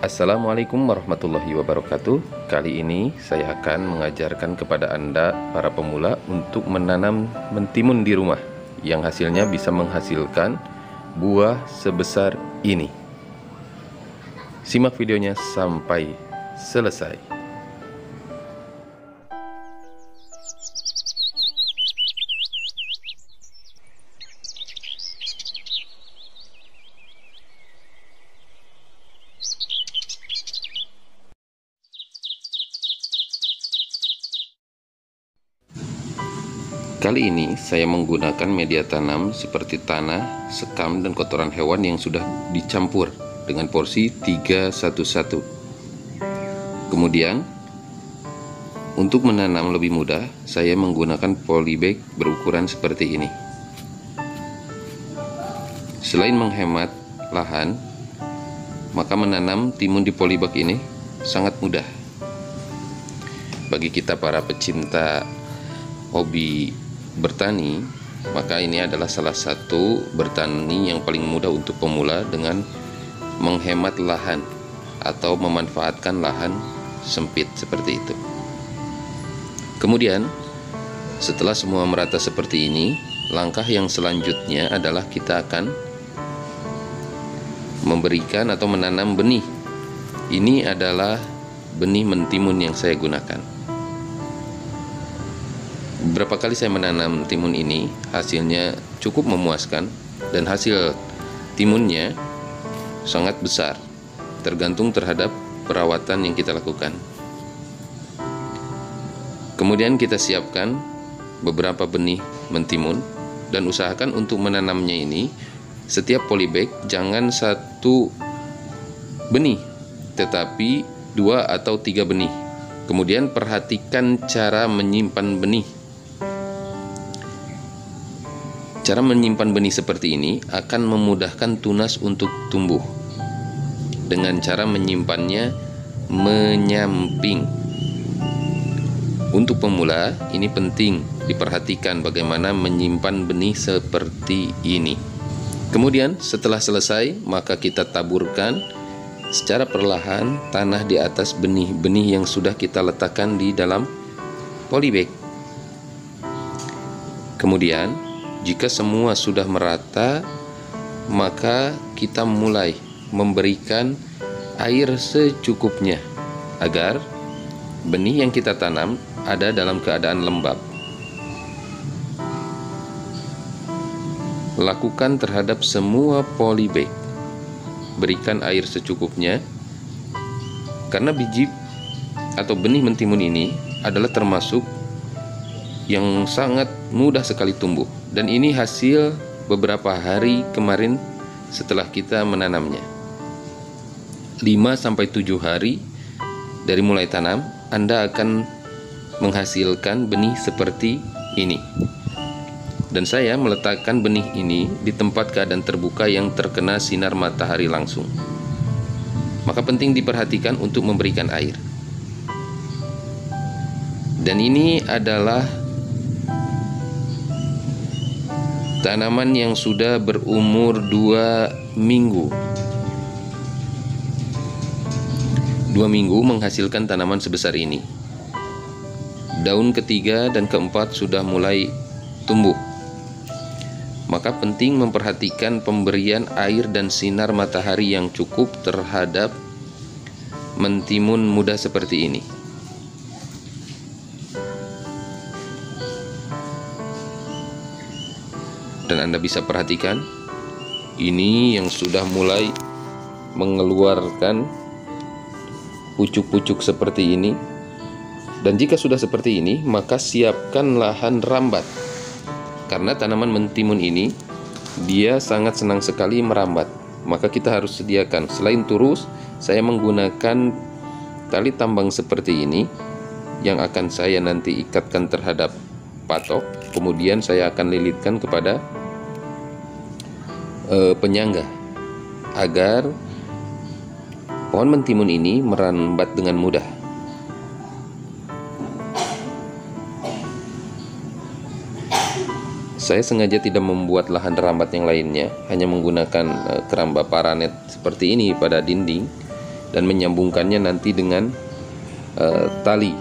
Assalamualaikum warahmatullahi wabarakatuh. Kali ini saya akan mengajarkan kepada Anda para pemula untuk menanam mentimun di rumah yang hasilnya bisa menghasilkan buah sebesar ini. Simak videonya sampai selesai. Kali ini saya menggunakan media tanam seperti tanah, sekam, dan kotoran hewan yang sudah dicampur dengan porsi 3-1-1. Kemudian, untuk menanam lebih mudah, saya menggunakan polybag berukuran seperti ini. Selain menghemat lahan, maka menanam timun di polybag ini sangat mudah. Bagi kita para pecinta hobi bertani, maka ini adalah salah satu bertani yang paling mudah untuk pemula dengan menghemat lahan atau memanfaatkan lahan sempit seperti itu. Kemudian, setelah semua merata seperti ini, langkah yang selanjutnya adalah kita akan memberikan atau menanam benih. Ini adalah benih mentimun yang saya gunakan. Beberapa kali saya menanam timun ini, hasilnya cukup memuaskan dan hasil timunnya sangat besar, tergantung terhadap perawatan yang kita lakukan. Kemudian kita siapkan beberapa benih mentimun dan usahakan untuk menanamnya ini setiap polybag jangan satu benih, tetapi 2 atau 3 benih. Kemudian perhatikan cara menyimpan benih. Cara menyimpan benih seperti ini akan memudahkan tunas untuk tumbuh dengan cara menyimpannya menyamping. Untuk pemula, ini penting diperhatikan bagaimana menyimpan benih seperti ini. Kemudian setelah selesai, maka kita taburkan secara perlahan tanah di atas benih-benih yang sudah kita letakkan di dalam polybag. Kemudian jika semua sudah merata, maka kita mulai memberikan air secukupnya agar benih yang kita tanam ada dalam keadaan lembab. Lakukan terhadap semua polybag. Berikan air secukupnya, karena biji atau benih mentimun ini adalah termasuk yang sangat mudah sekali tumbuh, dan ini hasil beberapa hari kemarin setelah kita menanamnya. 5-7 hari dari mulai tanam, Anda akan menghasilkan benih seperti ini. Dan saya meletakkan benih ini di tempat keadaan terbuka yang terkena sinar matahari langsung. Maka penting diperhatikan untuk memberikan air. Dan ini adalah tanaman yang sudah berumur 2 minggu. 2 minggu menghasilkan tanaman sebesar ini. Daun ketiga dan keempat sudah mulai tumbuh. Maka penting memperhatikan pemberian air dan sinar matahari yang cukup terhadap mentimun muda seperti ini. Dan Anda bisa perhatikan, ini yang sudah mulai mengeluarkan pucuk-pucuk seperti ini. Dan jika sudah seperti ini, maka siapkan lahan rambat. Karena tanaman mentimun ini, dia sangat senang sekali merambat. Maka kita harus sediakan, selain turus, saya menggunakan tali tambang seperti ini yang akan saya nanti ikatkan terhadap patok. Kemudian saya akan lilitkan kepada penyangga agar pohon mentimun ini merambat dengan mudah. Saya sengaja tidak membuat lahan rambat yang lainnya, hanya menggunakan keramba paranet seperti ini pada dinding dan menyambungkannya nanti dengan tali.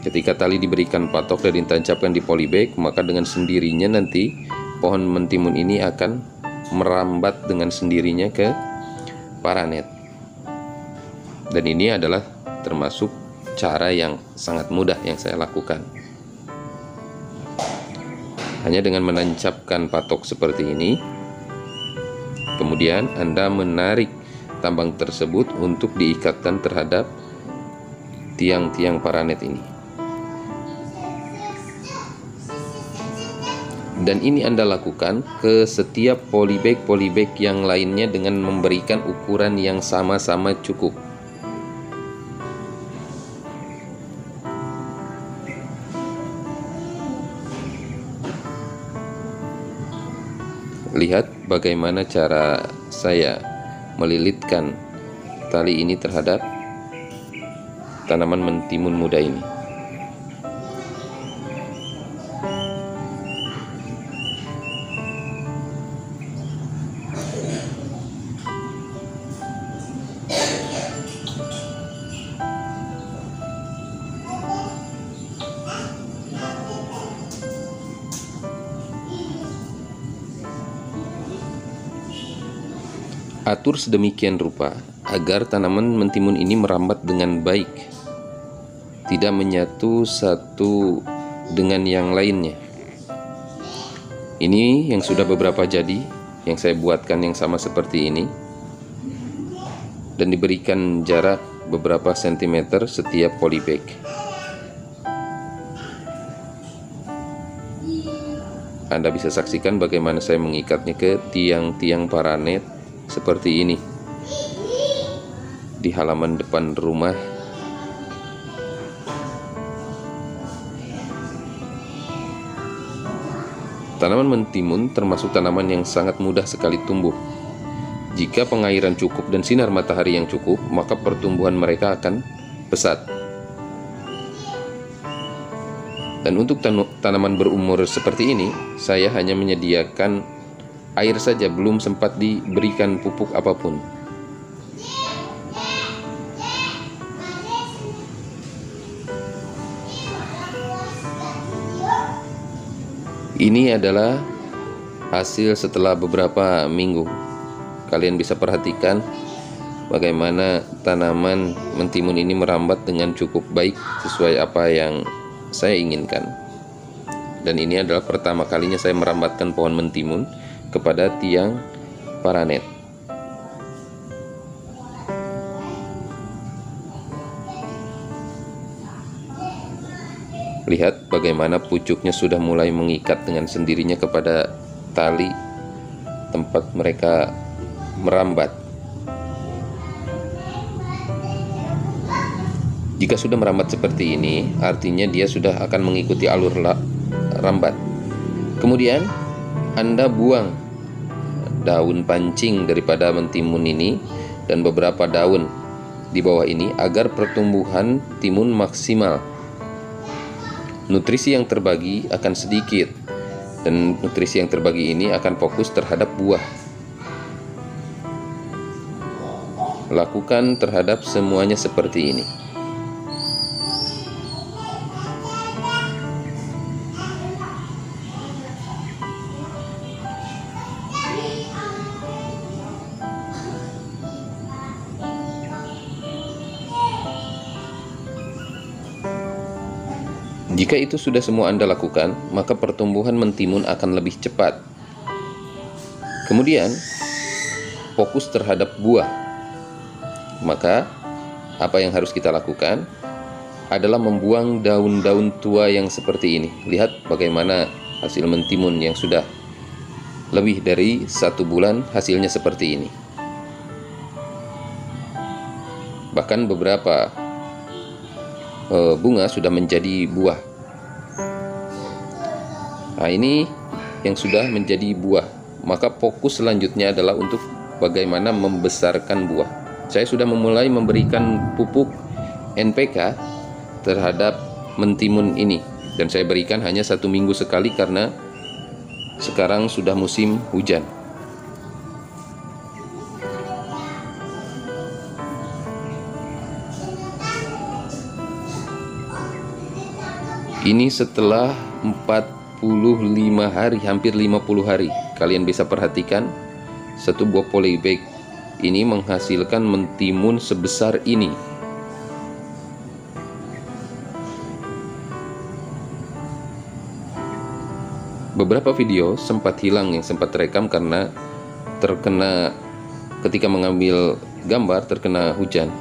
Ketika tali diberikan patok dan ditancapkan di polybag, maka dengan sendirinya nanti pohon mentimun ini akan merambat dengan sendirinya ke paranet. Dan ini adalah termasuk cara yang sangat mudah yang saya lakukan. Hanya dengan menancapkan patok seperti ini, kemudian Anda menarik tambang tersebut untuk diikatkan terhadap tiang-tiang paranet ini. Dan ini Anda lakukan ke setiap polybag yang lainnya dengan memberikan ukuran yang sama-sama cukup. Lihat bagaimana cara saya melilitkan tali ini terhadap tanaman mentimun muda ini. Atur sedemikian rupa agar tanaman mentimun ini merambat dengan baik, tidak menyatu satu dengan yang lainnya. Ini yang sudah beberapa jadi, yang saya buatkan yang sama seperti ini, dan diberikan jarak beberapa sentimeter setiap polybag. Anda bisa saksikan bagaimana saya mengikatnya ke tiang-tiang paranet seperti ini di halaman depan rumah. Tanaman mentimun termasuk tanaman yang sangat mudah sekali tumbuh. Jika pengairan cukup dan sinar matahari yang cukup, maka pertumbuhan mereka akan pesat. Dan untuk tanaman berumur seperti ini, saya hanya menyediakan air saja, belum sempat diberikan pupuk apapun. Ini adalah hasil setelah beberapa minggu. Kalian bisa perhatikan bagaimana tanaman mentimun ini merambat dengan cukup baik sesuai apa yang saya inginkan. Dan ini adalah pertama kalinya saya merambatkan pohon mentimun kepada tiang paranet. Lihat bagaimana pucuknya sudah mulai mengikat dengan sendirinya kepada tali tempat mereka merambat. Jika sudah merambat seperti ini, artinya dia sudah akan mengikuti alur rambat. Kemudian Anda buang daun pancing daripada mentimun ini dan beberapa daun di bawah ini agar pertumbuhan timun maksimal. Nutrisi yang terbagi akan sedikit, dan nutrisi yang terbagi ini akan fokus terhadap buah. Lakukan terhadap semuanya seperti ini. Jika itu sudah semua Anda lakukan, maka pertumbuhan mentimun akan lebih cepat. Kemudian, fokus terhadap buah. Maka, apa yang harus kita lakukan adalah membuang daun-daun tua yang seperti ini. Lihat bagaimana hasil mentimun yang sudah lebih dari 1 bulan hasilnya seperti ini. Bahkan beberapa bunga sudah menjadi buah. Nah, ini yang sudah menjadi buah. Maka fokus selanjutnya adalah untuk bagaimana membesarkan buah. Saya sudah memulai memberikan pupuk NPK terhadap mentimun ini, dan saya berikan hanya 1 minggu sekali karena sekarang sudah musim hujan. Ini setelah 45 hari, hampir 50 hari. Kalian bisa perhatikan, satu buah polybag ini menghasilkan mentimun sebesar ini. Beberapa video sempat hilang yang sempat terekam karena terkena, ketika mengambil gambar terkena hujan.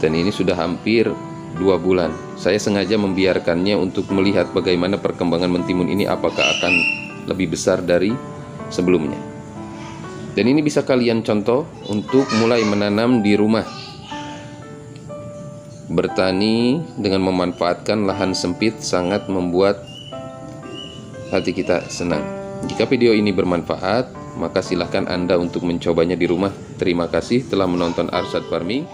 Dan ini sudah hampir 2 bulan. Saya sengaja membiarkannya untuk melihat bagaimana perkembangan mentimun ini, apakah akan lebih besar dari sebelumnya. Dan ini bisa kalian contoh untuk mulai menanam di rumah. Bertani dengan memanfaatkan lahan sempit sangat membuat hati kita senang. Jika video ini bermanfaat, maka silahkan Anda untuk mencobanya di rumah. Terima kasih telah menonton Arsyad Farming.